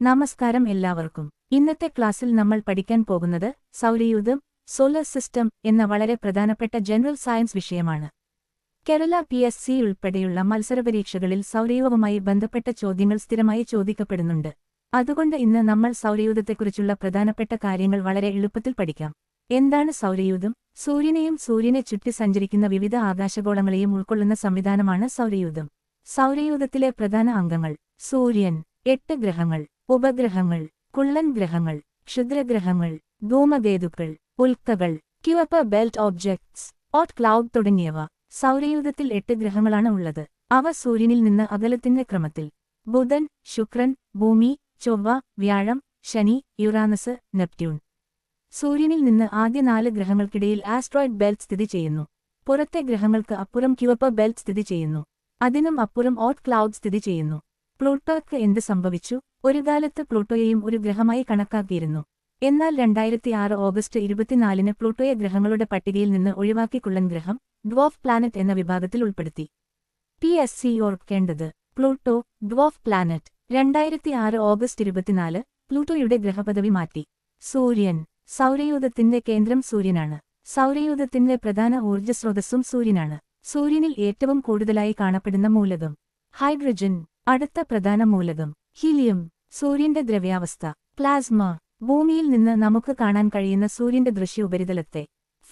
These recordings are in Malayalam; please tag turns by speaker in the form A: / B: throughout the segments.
A: നമസ്കാരം എല്ലാവർക്കും. ഇന്നത്തെ ക്ലാസ്സിൽ നമ്മൾ പഠിക്കാൻ പോകുന്നത് സൗരയൂഥം, സോളർ സിസ്റ്റം എന്ന വളരെ പ്രധാനപ്പെട്ട ജനറൽ സയൻസ് വിഷയമാണ്. കേരള PSC ഉൾപ്പെടെയുള്ള മത്സരപരീക്ഷകളിൽ സൗരയൂഥവുമായി ബന്ധപ്പെട്ട ചോദ്യങ്ങൾ സ്ഥിരമായി ചോദിക്കപ്പെടുന്നുണ്ട്. അതുകൊണ്ട് ഇന്ന് നമ്മൾ സൗരയൂഥത്തെക്കുറിച്ചുള്ള പ്രധാനപ്പെട്ട കാര്യങ്ങൾ വളരെ എളുപ്പത്തിൽ പഠിക്കാം. എന്താണ് സൗരയൂഥം? സൂര്യനെയും സൂര്യനെ ചുറ്റി സഞ്ചരിക്കുന്ന വിവിധ ആകാശഗോളങ്ങളെയും ഉൾക്കൊള്ളുന്ന സംവിധാനമാണ് സൗരയൂഥം. സൗരയൂഥത്തിലെ പ്രധാന അംഗങ്ങൾ: സൂര്യൻ, 8 ഗ്രഹങ്ങൾ, ഉപഗ്രഹങ്ങൾ, കുള്ളൻ ഗ്രഹങ്ങൾ, ക്ഷുദ്രഗ്രഹങ്ങൾ, ധൂമകേതുക്കൾ, ഉൽക്കകൾ, ക്യുവപ്പർ ബെൽറ്റ് ഓബ്ജക്ട്സ്, ഹോട്ട് ക്ലൗഡ് തുടങ്ങിയവ. സൗരയൂഥത്തിൽ 8 ഗ്രഹങ്ങളാണ് ഉള്ളത്. അവ സൂര്യനിൽ നിന്ന് അകലത്തിന്റെ ക്രമത്തിൽ: ബുധൻ, ശുക്രൻ, ഭൂമി, ചൊവ്വ, വ്യാഴം, ശനി, യുറാനസ്, നെപ്റ്റ്യൂൺ. സൂര്യനിൽ നിന്ന് ആദ്യ 4 ഗ്രഹങ്ങൾക്കിടയിൽ ആസ്ട്രോയിഡ് ബെൽറ്റ് സ്ഥിതി ചെയ്യുന്നു. പുറത്തെ ഗ്രഹങ്ങൾക്ക് അപ്പുറം ക്യുവപ്പർ ബെൽറ്റ് സ്ഥിതി ചെയ്യുന്നു. അതിനും അപ്പുറം ഹോട്ട് ക്ലൗഡ് സ്ഥിതി ചെയ്യുന്നു. പ്ലൂട്ടോയ്ക്ക് എന്ത് സംഭവിച്ചു? ഒരു കാലത്ത് പ്ലൂട്ടോയെയും ഒരു ഗ്രഹമായി കണക്കാക്കിയിരുന്നു. എന്നാൽ 2006 ഓഗസ്റ്റ് 24-ന് പ്ലൂട്ടോയെ ഗ്രഹങ്ങളുടെ പട്ടികയിൽ നിന്ന് ഒഴിവാക്കി കുള്ളൻ ഗ്രഹം, ഡ്വാർഫ് പ്ലാനറ്റ് എന്ന വിഭാഗത്തിൽ ഉൾപ്പെടുത്തി. PSC ഓർക്കേണ്ടത്: പ്ലൂട്ടോ, ഡ്വാർഫ് പ്ലാനറ്റ്. 2006 ഓഗസ്റ്റ് 24 പ്ലൂട്ടോയുടെ ഗ്രഹപദവി മാറ്റി. സൂര്യൻ. സൗരയൂഥത്തിന്റെ കേന്ദ്രം സൂര്യനാണ്. സൗരയൂഥത്തിന്റെ പ്രധാന ഊർജ്ജസ്രോതസ്സും സൂര്യനാണ്. സൂര്യനിൽ ഏറ്റവും കൂടുതലായി കാണപ്പെടുന്ന മൂലകം: ഹൈഡ്രജൻ. അടുത്ത പ്രധാന മൂലകം: ഹീലിയം. സൂര്യന്റെ ദ്രവ്യാവസ്ഥ: പ്ലാസ്മ. ഭൂമിയിൽ നിന്ന് നമുക്ക് കാണാൻ കഴിയുന്ന സൂര്യന്റെ ദൃശ്യ ഉപരിതലത്തെ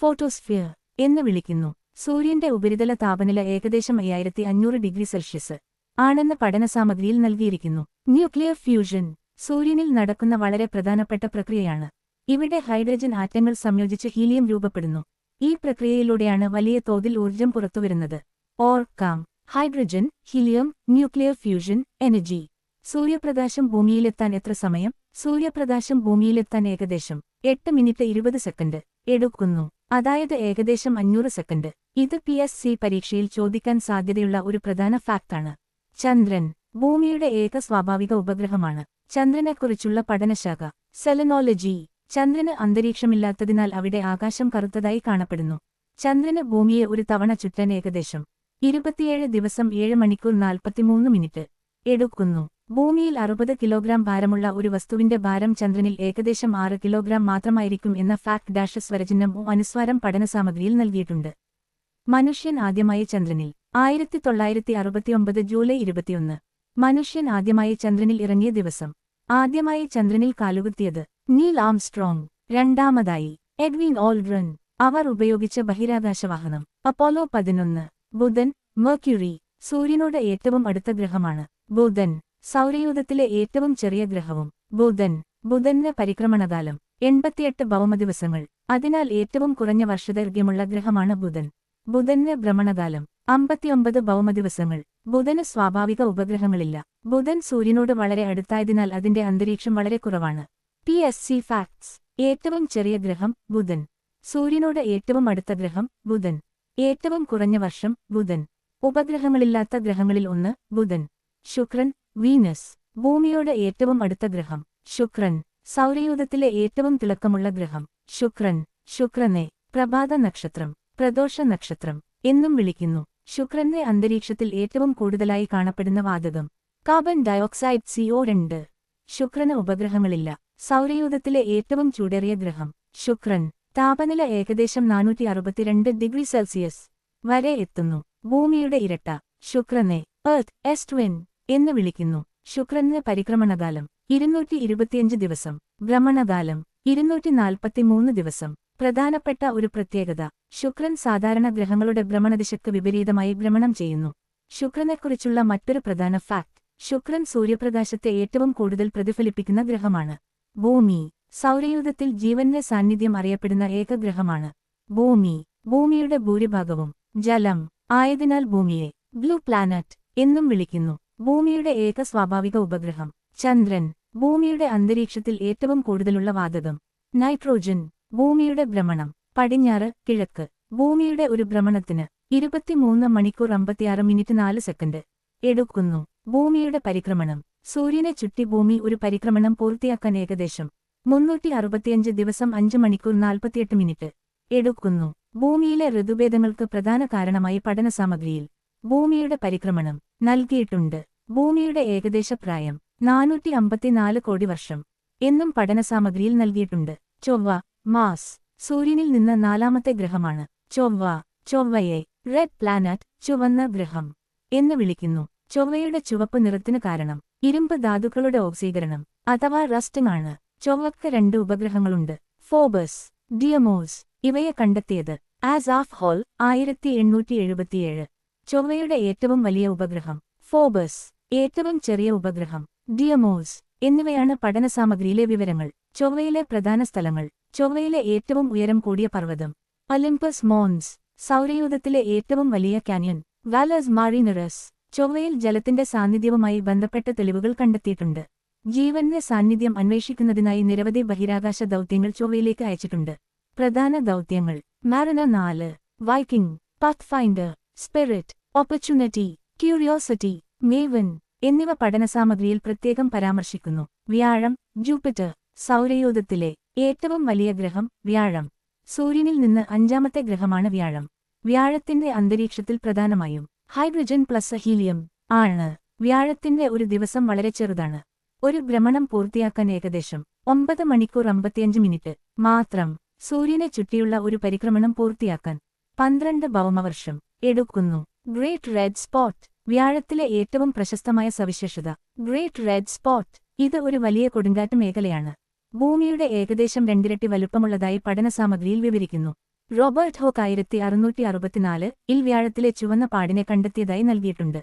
A: ഫോട്ടോസ്ഫിയർ എന്ന് വിളിക്കുന്നു. സൂര്യന്റെ ഉപരിതല താപനില ഏകദേശം 5500°C ആണെന്ന് പഠനസാമഗ്രിയിൽ നൽകിയിരിക്കുന്നു. ന്യൂക്ലിയർ ഫ്യൂഷൻ സൂര്യനിൽ നടക്കുന്ന വളരെ പ്രധാനപ്പെട്ട പ്രക്രിയയാണ്. ഇവിടെ ഹൈഡ്രജൻ ആറ്റങ്ങൾ സംയോജിച്ച് ഹീലിയം രൂപപ്പെടുന്നു. ഈ പ്രക്രിയയിലൂടെയാണ് വലിയ തോതിൽ ഊർജ്ജം പുറത്തുവരുന്നത്. ഓർക്കാം: hydrogen, helium, nuclear fusion, energy. സൂര്യപ്രകാശം ഭൂമിയിലെത്താൻ എത്ര സമയം? സൂര്യപ്രകാശം ഭൂമിയിലെത്താൻ ഏകദേശം 8 മിനിറ്റ് 20 സെക്കൻഡ് എടുക്കുന്നു. അതായത് ഏകദേശം 500 സെക്കൻഡ്. ഇത് PSC പരീക്ഷയിൽ ചോദിക്കാൻ സാധ്യതയുള്ള ഒരു പ്രധാന ഫാക്ടാണ്. ചന്ദ്രൻ. ഭൂമിയുടെ ഏക സ്വാഭാവിക ഉപഗ്രഹമാണ്. ചന്ദ്രനെക്കുറിച്ചുള്ള പഠനശാഖ: സെലനോളജി. ചന്ദ്രന് അന്തരീക്ഷമില്ലാത്തതിനാൽ അവിടെ ആകാശം കറുത്തതായി കാണപ്പെടുന്നു. ചന്ദ്രന് ഭൂമിയെ ഒരു തവണ ചുറ്റാൻ ഏകദേശം 27 ദിവസം 7 മണിക്കൂർ 43 മിനിറ്റ് എടുക്കുന്നു. ഭൂമിയിൽ 60 കിലോഗ്രാം ഭാരമുള്ള ഒരു വസ്തുവിന്റെ ഭാരം ചന്ദ്രനിൽ ഏകദേശം 6 കിലോഗ്രാം മാത്രമായിരിക്കും എന്ന ഫാക്ട് ഡാഷ് സ്വരചിഹ്നം അനുസ്വാരം പഠനസാമഗ്രിയിൽ നൽകിയിട്ടുണ്ട്. മനുഷ്യൻ ആദ്യമായി ചന്ദ്രനിൽ: 1969 ജൂലൈ 21. മനുഷ്യൻ ആദ്യമായി ചന്ദ്രനിൽ ഇറങ്ങിയ ദിവസം. ആദ്യമായി ചന്ദ്രനിൽ കാലുകുത്തിയത്: നീൽ ആംസ്ട്രോങ്. രണ്ടാമതായി എഡ്വിൻ ഓൾഡ്രൻ. അവർ ഉപയോഗിച്ച ബഹിരാകാശവാഹനം: അപ്പോളോ 11. ബുധൻ, മെർക്യുറി. സൂര്യനോട് ഏറ്റവും അടുത്ത ഗ്രഹമാണ് ബുധൻ. സൗരയൂഥത്തിലെ ഏറ്റവും ചെറിയ ഗ്രഹവും ബുധൻ. ബുധന് പരിക്രമണകാലം 88 ഭൗമദിവസങ്ങൾ. അതിനാൽ ഏറ്റവും കുറഞ്ഞ വർഷദൈർഘ്യമുള്ള ഗ്രഹമാണ് ബുധൻ. ബുധന് ഭ്രമണകാലം 59 ഭൗമദിവസങ്ങൾ. ബുധന് സ്വാഭാവിക ഉപഗ്രഹങ്ങളില്ല. ബുധൻ സൂര്യനോട് വളരെ അടുത്തായതിനാൽ അതിന്റെ അന്തരീക്ഷം വളരെ കുറവാണ്. PSC ഫാക്ട്സ്: ഏറ്റവും ചെറിയ ഗ്രഹം ബുധൻ. സൂര്യനോട് ഏറ്റവും അടുത്ത ഗ്രഹം ബുധൻ. ഏറ്റവും കുറഞ്ഞ വർഷം ബുധൻ. ഉപഗ്രഹങ്ങളില്ലാത്ത ഗ്രഹങ്ങളിൽ ഒന്ന് ബുധൻ. ശുക്രൻ, വീനസ്. ഭൂമിയോട് ഏറ്റവും അടുത്ത ഗ്രഹം ശുക്രൻ. സൗരയൂഥത്തിലെ ഏറ്റവും തിളക്കമുള്ള ഗ്രഹം ശുക്രൻ. ശുക്രനെ പ്രഭാത നക്ഷത്രം, പ്രദോഷ നക്ഷത്രം എന്നും വിളിക്കുന്നു. ശുക്രന്റെ അന്തരീക്ഷത്തിൽ ഏറ്റവും കൂടുതലായി കാണപ്പെടുന്ന വാതകം കാർബൺ ഡയോക്സൈഡ് CO2. ശുക്രന് ഉപഗ്രഹങ്ങളില്ല. സൗരയൂഥത്തിലെ ഏറ്റവും ചൂടേറിയ ഗ്രഹം ശുക്രൻ. താപനില ഏകദേശം 462°C വരെ എത്തുന്നു. ഭൂമിയുടെ ഇരട്ട ശുക്രനെ എർത്ത് എസ്-ട്വിൻ എന്ന് വിളിക്കുന്നു. ശുക്രന് പരിക്രമണകാലം 225 ദിവസം. ഭ്രമണകാലം 243 ദിവസം. പ്രധാനപ്പെട്ട ഒരു പ്രത്യേകത: ശുക്രൻ സാധാരണ ഗ്രഹങ്ങളുടെ ഭ്രമണദിശയ്ക്ക് വിപരീതമായി ഭ്രമണം ചെയ്യുന്നു. ശുക്രനെക്കുറിച്ചുള്ള മറ്റൊരു പ്രധാന ഫാക്ട്: ശുക്രൻ സൂര്യപ്രകാശത്തെ ഏറ്റവും കൂടുതൽ പ്രതിഫലിപ്പിക്കുന്ന ഗ്രഹമാണ്. ഭൂമി. സൗരയൂഥത്തിൽ ജീവന്റെ സാന്നിധ്യം അറിയപ്പെടുന്ന ഏക ഗ്രഹമാണ് ഭൂമി. ഭൂമിയുടെ ഭൂരിഭാഗവും ജലം ആയതിനാൽ ഭൂമിയെ ബ്ലൂ പ്ലാനറ്റ് എന്നും വിളിക്കുന്നു. ഭൂമിയുടെ ഏക സ്വാഭാവിക ഉപഗ്രഹം ചന്ദ്രൻ. ഭൂമിയുടെ അന്തരീക്ഷത്തിൽ ഏറ്റവും കൂടുതലുള്ള വാതകം നൈട്രോജൻ. ഭൂമിയുടെ ഭ്രമണം: പടിഞ്ഞാറ്, കിഴക്ക്. ഭൂമിയുടെ ഒരു ഭ്രമണത്തിന് 23 മണിക്കൂർ 56 മിനിറ്റ് 4 സെക്കൻഡ് എടുക്കുന്നു. ഭൂമിയുടെ പരിക്രമണം: സൂര്യനെ ചുറ്റി ഭൂമി ഒരു പരിക്രമണം പൂർത്തിയാക്കാൻ ഏകദേശം 365 ദിവസം 5 മണിക്കൂർ 48 മിനിറ്റ് എടുക്കുന്നു. ഭൂമിയിലെ ഋതുഭേദങ്ങൾക്ക് പ്രധാന കാരണമായി പഠനസാമഗ്രിയിൽ ഭൂമിയുടെ പരിക്രമണം നൽകിയിട്ടുണ്ട്. ഭൂമിയുടെ ഏകദേശ പ്രായം 454 കോടി വർഷം എന്നും പഠനസാമഗ്രിയിൽ നൽകിയിട്ടുണ്ട്. ചൊവ്വ, മാസ്, സൂര്യനിൽ നിന്ന് നാലാമത്തെ ഗ്രഹമാണ്. ചൊവ്വയെ റെഡ് പ്ലാനറ്റ്, ചുവന്ന ഗ്രഹം എന്ന് വിളിക്കുന്നു. ചൊവ്വയുടെ ചുവപ്പ് നിറത്തിന് കാരണം ഇരുമ്പ് ധാതുക്കളുടെ ഓക്സീകരണം അഥവാ റസ്റ്റിംഗ് ആണ്. ചൊവ്വക്ക് 2 ഉപഗ്രഹങ്ങളുണ്ട്, ഫോബസ്, ഡിയമോസ്. ഇവയെ കണ്ടെത്തിയത് ആസാഫ് ഹോൾ 1877. ചൊവ്വയുടെ ഏറ്റവും വലിയ ഉപഗ്രഹം ഫോബസ്, ഏറ്റവും ചെറിയ ഉപഗ്രഹം ഡിയമോസ് എന്നിവയാണ് പഠനസാമഗ്രിയിലെ വിവരങ്ങൾ. ചൊവ്വയിലെ പ്രധാന സ്ഥലങ്ങൾ. ചൊവ്വയിലെ ഏറ്റവും ഉയരം കൂടിയ പർവ്വതം ഒളിമ്പസ് മോൺസ്. സൗരയൂഥത്തിലെ ഏറ്റവും വലിയ കാന്യൻ വാലസ് മാറിനറസ്. ചൊവ്വയിൽ ജലത്തിന്റെ സാന്നിധ്യവുമായി ബന്ധപ്പെട്ട തെളിവുകൾ കണ്ടെത്തിയിട്ടുണ്ട്. ജീവന്റെ സാന്നിധ്യം അന്വേഷിക്കുന്നതിനായി നിരവധി ബഹിരാകാശ ദൗത്യങ്ങൾ ചൊവ്വയിലേക്ക് അയച്ചിട്ടുണ്ട്. പ്രധാന ദൗത്യങ്ങൾ Mariner 4, Viking, Pathfinder, Spirit, Opportunity, Curiosity, MAVEN എന്നിവ പഠനസാമഗ്രിയിൽ പ്രത്യേകം പരാമർശിക്കുന്നു. വ്യാഴം, ജൂപ്പിറ്റർ. സൗരയൂഥത്തിലെ ഏറ്റവും വലിയ ഗ്രഹം വ്യാഴം. സൂര്യനിൽ നിന്ന് 5ാമത്തെ ഗ്രഹമാണ് വ്യാഴം. വ്യാഴത്തിന്റെ അന്തരീക്ഷത്തിൽ പ്രധാനമായും ഹൈഡ്രജൻ പ്ലസ് ഹീലിയം ആണ്. വ്യാഴത്തിന്റെ ഒരു ദിവസം വളരെ ചെറുതാണ്. ഒരു ഭ്രമണം പൂർത്തിയാക്കാൻ ഏകദേശം 9 മണിക്കൂർ 55 മിനിറ്റ് മാത്രം. സൂര്യനെ ചുറ്റിയുള്ള ഒരു പരിക്രമണം പൂർത്തിയാക്കാൻ 12 ഭൗമവർഷം എടുക്കുന്നു. Great red spot. വ്യാഴത്തിലെ ഏറ്റവും പ്രശസ്തമായ സവിശേഷത ഗ്രേറ്റ് റെഡ് സ്പോട്ട്. ഇത് ഒരു വലിയ കൊടുങ്കാറ്റ് മേഖലയാണ്. ഭൂമിയുടെ ഏകദേശം 2 ഇരട്ടി വലുപ്പമുള്ളതായി പഠനസാമഗ്രിയിൽ വിവരിക്കുന്നു. റോബർട്ട് ഹോക്ക് 1664 ൽ വ്യാഴത്തിലെ ചുവന്ന പാടിനെ കണ്ടെത്തിയതായി നൽകിയിട്ടുണ്ട്.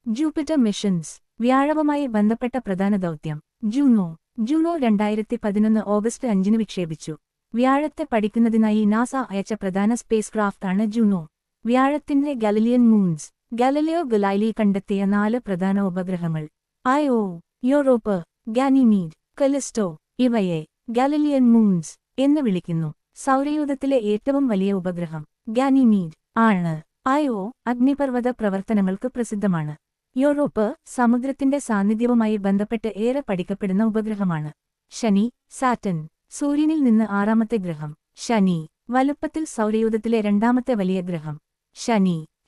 A: Jupiter missions. വ്യാഴവുമായി ബന്ധപ്പെട്ട പ്രധാന ദൗത്യം ജൂനോ. 2011 ഓഗസ്റ്റ് 5 വിക്ഷേപിച്ചു. വ്യാഴത്തെ പഠിക്കുന്നതിനായി നാസ അയച്ച പ്രധാന സ്പേസ് ക്രാഫ്റ്റാണ് ജൂനോ. വ്യാഴത്തിന്റെ ഗാലിലിയൻ മൂൺസ്. ഗാലിലിയോ ഗലൈലി കണ്ടെത്തിയ 4 പ്രധാന ഉപഗ്രഹങ്ങൾ ഐഒ, യൂറോപ്പ്, ഗാനിമീഡ്, കലിസ്റ്റോ. ഇവയെ ഗാലിലിയൻ മൂൺസ് എന്ന് വിളിക്കുന്നു. സൗരയൂഥത്തിലെ ഏറ്റവും വലിയ ഉപഗ്രഹം ഗാനിമീഡ് ആണ്. ഐഒ അഗ്നിപർവ്വത പ്രവർത്തനങ്ങൾക്ക് പ്രസിദ്ധമാണ്. യൂറോപ്പ് സമുദ്രത്തിന്റെ സാന്നിധ്യവുമായി ബന്ധപ്പെട്ട് ഏറെ പഠിക്കപ്പെടുന്ന ഉപഗ്രഹമാണ്. ശനി, സാറ്റൻ. സൂര്യനിൽ നിന്ന് 6ാമത്തെ ഗ്രഹം ശനി. വലുപ്പത്തിൽ സൗരയൂഥത്തിലെ 2ാമത്തെ വലിയ ഗ്രഹം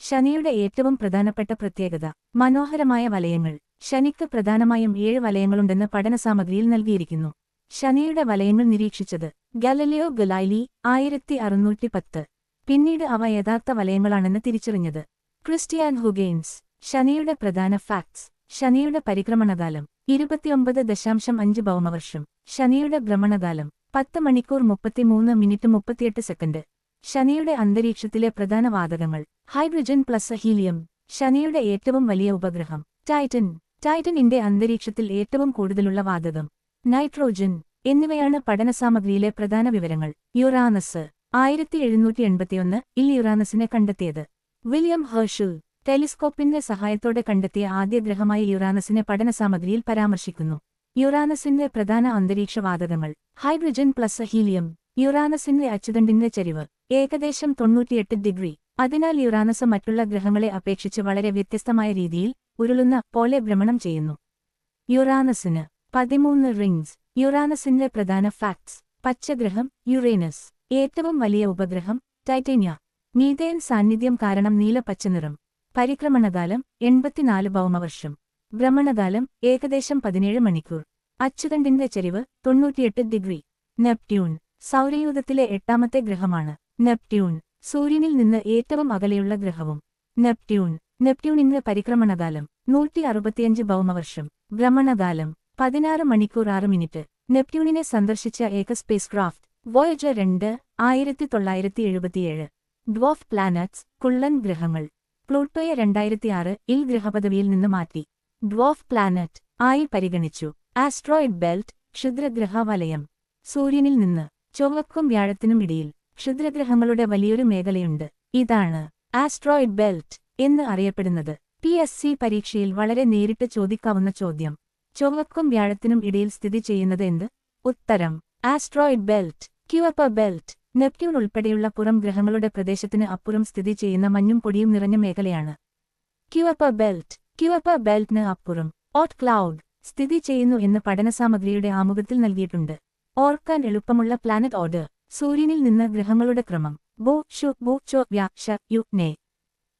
A: ശനിയുടെ ഏറ്റവും പ്രധാനപ്പെട്ട പ്രത്യേകത മനോഹരമായ വലയങ്ങൾ. ശനിക്ക് പ്രധാനമായും 7 വലയങ്ങളുണ്ടെന്ന് പഠനസാമഗ്രിയിൽ നൽകിയിരിക്കുന്നു. ശനിയുടെ വലയങ്ങൾ നിരീക്ഷിച്ചത് ഗാലിലിയോ ഗലൈലി 1610. പിന്നീട് അവ യഥാർത്ഥ വലയങ്ങളാണെന്ന് തിരിച്ചറിഞ്ഞത് ക്രിസ്റ്റിയാൻ ഹുഗെയിൻസ്. ശനിയുടെ പ്രധാന ഫാക്ട്സ്. ശനിയുടെ പരിക്രമണകാലം 29.5 ഭൗമവർഷം. ശനിയുടെ ഭ്രമണകാലം 10 മണിക്കൂർ 33 മിനിറ്റ് 38 സെക്കൻഡ്. ശനിയുടെ അന്തരീക്ഷത്തിലെ പ്രധാന വാതകങ്ങൾ ഹൈഡ്രജൻ പ്ലസ് ഹീലിയം. ശനിയുടെ ഏറ്റവും വലിയ ഉപഗ്രഹം ടൈറ്റനിന്റെ അന്തരീക്ഷത്തിൽ ഏറ്റവും കൂടുതലുള്ള വാതകം നൈട്രോജൻ എന്നിവയാണ് പഠനസാമഗ്രിയിലെ പ്രധാന വിവരങ്ങൾ. യുറാനസ്. 1781 ൽ യുറാനസിനെ കണ്ടെത്തിയത് വില്യം ഹെർഷൽ. ടെലിസ്കോപ്പിന്റെ സഹായത്തോടെ കണ്ടെത്തിയ ആദ്യ ഗ്രഹമായ യുറാനസിനെ പഠനസാമഗ്രിയിൽ പരാമർശിക്കുന്നു. യുറാനസിന്റെ പ്രധാന അന്തരീക്ഷ വാതകങ്ങൾ ഹൈഡ്രജൻ പ്ലസ് ഹീലിയം. യുറാനസിന്റെ അച്ചുതണ്ടിന്റെ ചരിവ് ഏകദേശം 98 ഡിഗ്രി. അതിനാൽ യുറാനസ് മറ്റുള്ള ഗ്രഹങ്ങളെ അപേക്ഷിച്ച് വളരെ വ്യത്യസ്തമായ രീതിയിൽ ഉരുളുന്ന പോലെ ഭ്രമണം ചെയ്യുന്നു. യുറാനസിന് 13 റിംഗ്സ്. യുറാനസിന്റെ പ്രധാന ഫാക്ട്സ്. പച്ചഗ്രഹം യുറേനസ്. ഏറ്റവും വലിയ ഉപഗ്രഹം ടൈറ്റേനിയ. മീഥേൻ സാന്നിധ്യം കാരണം നീല-പച്ച നിറം. പരിക്രമണകാലം 84 ഭൗമവർഷം. ഭ്രമണകാലം ഏകദേശം 17 മണിക്കൂർ. അച്ചുതണ്ടിന്റെ ചരിവ് 98 ഡിഗ്രി. നെപ്റ്റ്യൂൺ. സൗരയൂഥത്തിലെ 8ാമത്തെ ഗ്രഹമാണ് നെപ്റ്റ്യൂൺ. സൂര്യനിൽ നിന്ന് ഏറ്റവും അകലെയുള്ള ഗ്രഹവും നെപ്റ്റ്യൂണിന്റെ പരിക്രമണകാലം 165 ഭൗമവർഷം. ഭ്രമണകാലം 16 മണിക്കൂർ 6 മിനിറ്റ്. നെപ്റ്റ്യൂണിനെ സന്ദർശിച്ച ഏക spacecraft Voyager 2 1977. Dwarf planets, കുള്ളൻ ഗ്രഹങ്ങൾ. പ്ലൂട്ടോയെ 2006 ൽ ഗ്രഹപദവിയിൽ നിന്ന് മാറ്റി ഡ്വാർഫ് പ്ലാനറ്റ് ആയി പരിഗണിച്ചു. ആസ്ട്രോയിഡ് ബെൽറ്റ്, ക്ഷുദ്രഗ്രഹ വലയം. സൂര്യനിൽ നിന്ന് ചൊവ്വക്കും വ്യാഴത്തിനും ഇടയിൽ ക്ഷുദ്രഗ്രഹങ്ങളുടെ വലിയൊരു മേഖലയുണ്ട്. ഇതാണ് ആസ്ട്രോയിഡ് ബെൽറ്റ് എന്ന് അറിയപ്പെടുന്നത്. PSC പരീക്ഷയിൽ വളരെ നേരിട്ട് ചോദിക്കാവുന്ന ചോദ്യം. ചൊവ്വക്കും വ്യാഴത്തിനും ഇടയിൽ സ്ഥിതി ചെയ്യുന്നത് എന്ത്? ഉത്തരം asteroid belt. Kuiper belt. Neptune ഉൾപ്പെടെയുള്ള പുറം ഗ്രഹങ്ങളുടെ പ്രദേശത്തിന് അപ്പുറം സ്ഥിതി ചെയ്യുന്ന മഞ്ഞും പൊടിയും നിറഞ്ഞ മേഖലയാണ് ക്യൂപ്പർ ബെൽറ്റ്. ക്യൂപ്പർ ബെൽറ്റിന് അപ്പുറം ഓട്ട് ക്ലൗഡ് സ്ഥിതി ചെയ്യുന്നു എന്ന് പഠനസാമഗ്രിയുടെ ആമുഖത്തിൽ നൽകിയിട്ടുണ്ട്. ഓർക്കാൻ എളുപ്പമുള്ള പ്ലാനറ്റ് ഓർഡർ. സൂര്യനിൽ നിന്ന് ഗ്രഹങ്ങളുടെ ക്രമം ബോ ഷു ബോ ചോ വ്യ ഷ യു നെ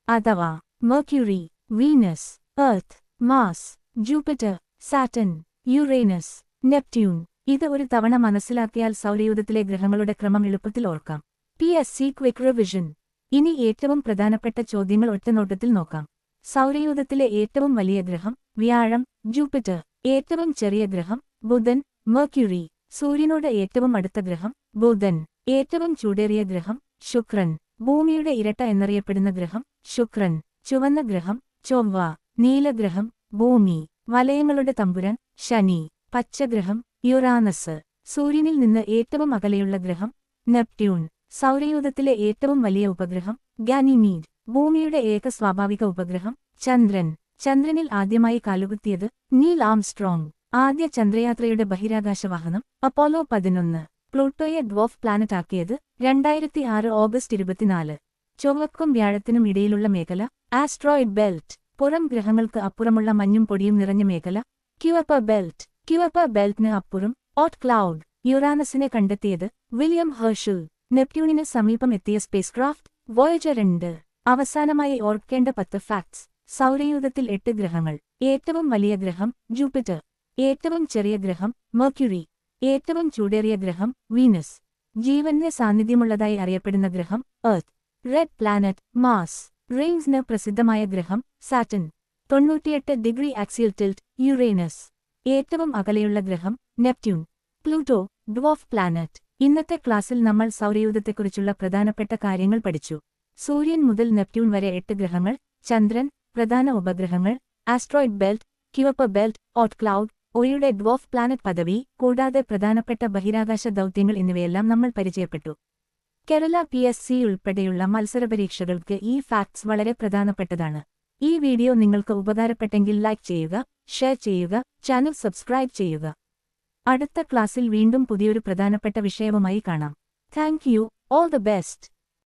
A: അഥവാ Mercury, Venus, Earth, Mars, Jupiter, Saturn, Uranus, Neptune. ഇത് ഒരു തവണ മനസ്സിലാക്കിയാൽ സൗരയൂഥത്തിലെ ഗ്രഹങ്ങളുടെ ക്രമം എളുപ്പത്തിൽ ഓർക്കാം. PSC quick revision. ഇനി ഏറ്റവും പ്രധാനപ്പെട്ട ചോദ്യങ്ങൾ ഒറ്റനോട്ടത്തിൽ നോക്കാം. സൗരയൂഥത്തിലെ ഏറ്റവും വലിയ ഗ്രഹം വ്യാഴം, ജൂപ്പിറ്റർ. ഏറ്റവും ചെറിയ ഗ്രഹം ബുധൻ, മെർക്യുറി. സൂര്യനോട് ഏറ്റവും അടുത്ത ഗ്രഹം ബുധൻ. ഏറ്റവും ചൂടേറിയ ഗ്രഹം ശുക്രൻ. ഭൂമിയുടെ ഇരട്ട എന്നറിയപ്പെടുന്ന ഗ്രഹം ശുക്രൻ. ചുവന്ന ഗ്രഹം ചൊവ്വ. നീലഗ്രഹം ഭൂമി. വലയങ്ങളുടെ തമ്പുരാൻ ശനി. പച്ചഗ്രഹം യുറാനസ്. സൂര്യനിൽ നിന്ന് ഏറ്റവും അകലെയുള്ള ഗ്രഹം നെപ്റ്റ്യൂൺ. സൗരയൂഥത്തിലെ ഏറ്റവും വലിയ ഉപഗ്രഹം ഗാനിമീഡ്. ഭൂമിയുടെ ഏക സ്വാഭാവിക ഉപഗ്രഹം ചന്ദ്രൻ. ചന്ദ്രനിൽ ആദ്യമായി കാലുകുത്തിയത് നീൽ ആംസ്ട്രോങ്. ആദ്യ ചന്ദ്രയാത്രയുടെ ബഹിരാകാശവാഹനം അപ്പോളോ 11. പ്ലൂട്ടോയെ ഡ്വാർഫ് പ്ലാനറ്റ് ആക്കിയത് 2006 ഓഗസ്റ്റ് 24. ചൊവ്വക്കും വ്യാഴത്തിനും ഇടയിലുള്ള മേഖല ആസ്ട്രോയിഡ് ബെൽറ്റ്. പുറം ഗ്രഹങ്ങൾക്ക് അപ്പുറമുള്ള മഞ്ഞും പൊടിയും നിറഞ്ഞ മേഖല ക്യുവപ്പർ ബെൽറ്റ്. ക്യുവപ്പർ ബെൽറ്റിന് അപ്പുറം ഓട്ട് ക്ലൗഡ്. യുറാനസിനെ കണ്ടെത്തിയത് വില്യം ഹെർഷൽ. നെപ്റ്റ്യൂണിന് സമീപം എത്തിയ സ്പേസ്ക്രാഫ്റ്റ് വോയേജർ 2. അവസാനമായി ഓർക്കേണ്ട 10 ഫാക്ട്സ്. സൗരയൂഥത്തിൽ 8 ഗ്രഹങ്ങൾ. ഏറ്റവും വലിയ ഗ്രഹം ജൂപ്പിറ്റർ. ഏറ്റവും ചെറിയ ഗ്രഹം മെർക്യുറി. ഏറ്റവും ചൂടേറിയ ഗ്രഹം വീനസ്. ജീവന്റെ സാന്നിധ്യമുള്ളതായി അറിയപ്പെടുന്ന ഗ്രഹം എർത്ത്. Red planet Mars. റിംഗ്സിന് പ്രസിദ്ധമായ ഗ്രഹം Saturn. 98 degree axial tilt Uranus. ഏറ്റവും അകലെയുള്ള ഗ്രഹം നെപ്റ്റ്യൂൺ. Pluto dwarf planet. ഇന്നത്തെ ക്ലാസ്സിൽ നമ്മൾ സൗരയൂഥത്തെക്കുറിച്ചുള്ള പ്രധാനപ്പെട്ട കാര്യങ്ങൾ പഠിച്ചു. സൂര്യൻ മുതൽ നെപ്റ്റ്യൂൺ വരെ 8 ഗ്രഹങ്ങൾ, ചന്ദ്രൻ, പ്രധാന ഉപഗ്രഹങ്ങൾ, ആസ്ട്രോയിഡ് ബെൽറ്റ്, ക്യുവപ്പർ ബെൽറ്റ്, ഓട്ട് ക്ലൗഡ്, ഒയുടെ ഡ്വാർഫ് പ്ലാനറ്റ് പദവി, കൂടാതെ പ്രധാനപ്പെട്ട ബഹിരാകാശ ദൗത്യങ്ങൾ എന്നിവയെല്ലാം നമ്മൾ പരിചയപ്പെട്ടു. കേരള PSC ഉൾപ്പെടെയുള്ള മത്സരപരീക്ഷകൾക്ക് ഈ ഫാക്ട്സ് വളരെ പ്രധാനപ്പെട്ടതാണ്. ഈ വീഡിയോ നിങ്ങൾക്ക് ഉപകാരപ്പെട്ടെങ്കിൽ ലൈക്ക് ചെയ്യുക, ഷെയർ ചെയ്യുക, ചാനൽ സബ്സ്ക്രൈബ് ചെയ്യുക. അടുത്ത ക്ലാസ്സിൽ വീണ്ടും പുതിയൊരു പ്രധാനപ്പെട്ട വിഷയവുമായി കാണാം. Thank you, all the best.